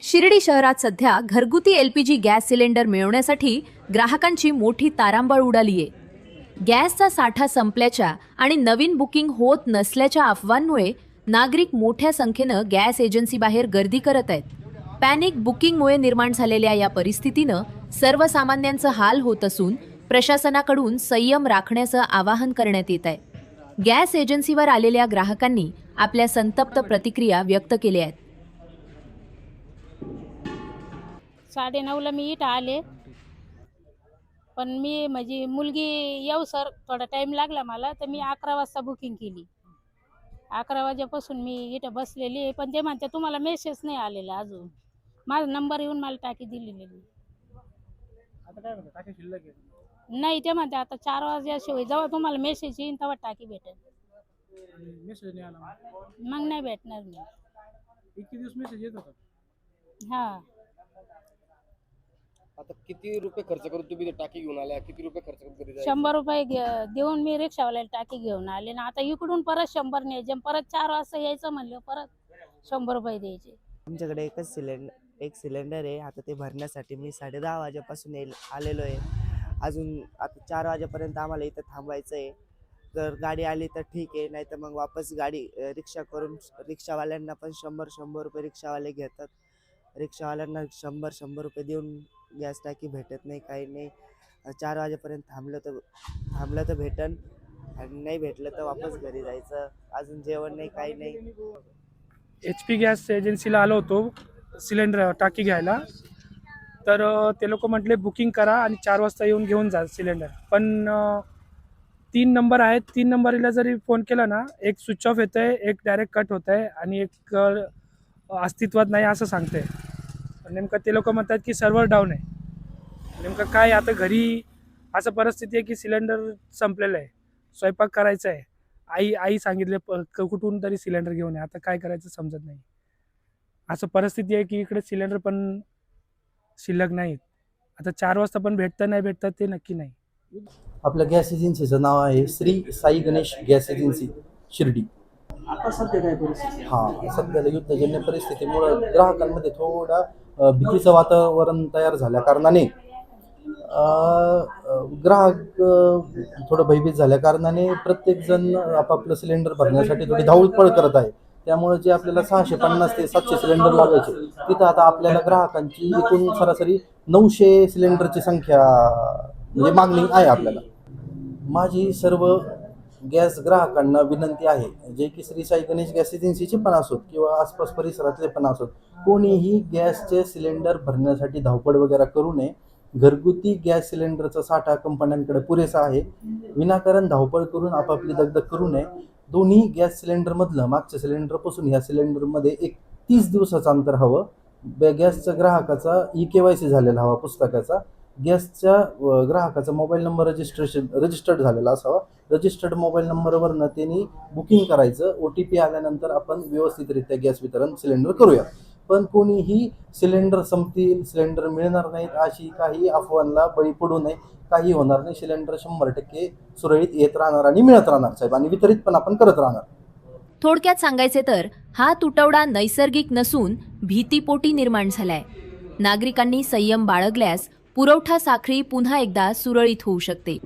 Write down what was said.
शिर्डी शहरात सध्या घरगुती एलपीजी गॅस सिलेंडर मिळवण्यासाठी ग्राहकांची मोठी तारांबळ उडालीये। गॅसचा साठा संपल्याच्या आणि नवीन बुकिंग होत नसल्याच्या अफवांमुळे नागरिक मोठ्या संख्येनं गॅस एजन्सीबाहेर गर्दी करत आहेत। पॅनिक बुकिंगमुळे निर्माण झालेल्या या परिस्थितीनं सर्वसामान्यांचं हाल होत असून प्रशासनाकडून संयम राखण्याचं आवाहन करण्यात येत आहे। गॅस एजन्सीवर आलेल्या ग्राहकांनी आपल्या संतप्त प्रतिक्रिया व्यक्त केल्या आहेत। 9:30ला मी इथं आले, पण मी माझी मुलगी येऊ सर थोडा टाइम लागला मला, तर मी 11 वाजता बुकिंग केली। 11 वाजेपासून मी इथं बसलेली आहे, पण ते म्हणते तुम्हाला मेसेज नाही आलेला अजून। माझा नंबर येऊन मला टाकी दिलेली नाही। आता काय म्हणतात टाकी शिल्लक आहे? नाही, ते म्हणते आता 4 वाजल्याशिवाय जेव्हा तुम्हाला मेसेज येईल तेव्हा टाकी भेटेल। आणि मेसेज नाही आला मग नाही भेटणार मी। इतके दिवस मेसेज येत होता? हा, आता किती रुपये खर्च करून तुम्ही ते टाकी घेऊन आल्या? किती रुपये खर्च करून घरी जायचं? 100 रुपये देऊन मी रिक्षावाल्याला टाकी घेऊन आले ना। आता इकडून परत 100 न्यायचे, परत 4 वाजता यायचं म्हणलं परत 100 रुपये द्यायचे। आमच्याकडे एक सिलेंडर आहे। आता ते भरण्यासाठी मी 10:30 वाजेपासून आलेलो आहे। अजून आता 4 वाजेपर्यंत आम्हाला इथं थांबायचं आहे। जर गाडी आली तर ठीक आहे, नाही तर मग वापस गाडी रिक्षा करून रिक्षावाल्यांना पण 100 रुपये रिक्षावाले घेतात। रिक्षावाल्यांना 100 रुपये देऊन गॅस टाकी भेटत नाही, काही नाही। 4 वाजेपर्यंत थांबलं तर भेटन, आणि नाही भेटलं तर वापस घरी जायचं। अजून जेवण नाही, काही नाही। HP गॅस एजन्सीला आलो होतो सिलेंडर टाकी घ्यायला, तर ते लोक म्हटले बुकिंग करा आणि 4 वाजता येऊन घेऊन जा सिलेंडर। पण 3 नंबर आहेत, 3 नंबरला जरी फोन केला ना, एक स्विच ऑफ येतं आहे, एक डायरेक्ट कट होतं आहे आणि एक अस्तित्वात नाही असं सांगते। नेमकं ते लोक म्हणतात की सर्व्हर डाऊन आहे। नेमकं काय, आता घरी असं परिस्थिती आहे की सिलेंडर संपलेलं आहे, स्वयंपाक करायचा आहे। आई सांगितले कुठून तरी सिलेंडर घेऊन आहे। आता काय करायचं समजत नाही। असं परिस्थिती आहे की इकडे सिलेंडर पण शिल्लक नाहीत। आता 4 वाजता पण भेटतं नाही भेटतं ते नक्की नाही। आपल्या गॅस एजन्सीचं नाव आहे श्री साई गणेश गॅस एजन्सी शिर्डी। आता सध्या काय परिस्थिती? सध्याला युद्धजन्य परिस्थितीमुळे ग्राहकांमध्ये थोडा भीतीचं वातावरण तयार झाल्या कारणाने ग्राहक थोडं भयभीत झाल्या कारणाने प्रत्येक जण आपापलं सिलेंडर भरण्यासाठी थोडी धावपळ करत आहे। त्यामुळे जे आपल्याला 650 ते 700 सिलेंडर लागायचे, तिथं आता आपल्याला ग्राहकांची एकूण सरासरी 900 सिलेंडरची संख्या म्हणजे मागणी आहे आपल्याला। माझी सर्व गॅस ग्राहकांना विनंती आहे, जे की श्री साई गणेश गॅस एजन्सीचे पण असोत किंवा आसपास परिसरातले पण असोत, कोणीही गॅसचे सिलेंडर भरण्यासाठी धावपळ वगैरे करू नये। घरगुती गॅस सिलेंडरचा साठा कंपन्यांकडे पुरेसा आहे। विनाकारण धावपळ करून आपापली दगदग करू नये। दोन्ही गॅस सिलेंडरमधलं मागच्या सिलेंडरपासून ह्या सिलेंडरमध्ये एक 30 दिवसाचं अंतर हवं। गॅसच्या ग्राहकाचा EKYC झालेला हवा पुस्तकाचा। गॅसच्या ग्राहकाचा मोबाईल नंबर रजिस्टर्ड झालेला असावा। रजिस्टर्ड मोबाईल नंबरवरनं त्यांनी बुकिंग करायचं। OTP आल्यानंतर आपण व्यवस्थितरित्या गॅस वितरण सिलेंडर करूया। पण कोणीही सिलेंडर संपतील, सिलेंडर मिळणार नाहीत अशी काही अफवांना बळी पडू नये। काही होणार नाही, सिलेंडर 100% सुरळीत येत राहणार आणि मिळत राहणार साहेब, आणि वितरित पण आपण करत राहणार। थोडक्यात सांगायचे तर हा तुटवडा नैसर्गिक नसून भीतीपोटी निर्माण झालाय। नागरिकांनी संयम बाळगल्यास पुरवठा साखळी पुन्हा एकदा सुरळीत होऊ शकते।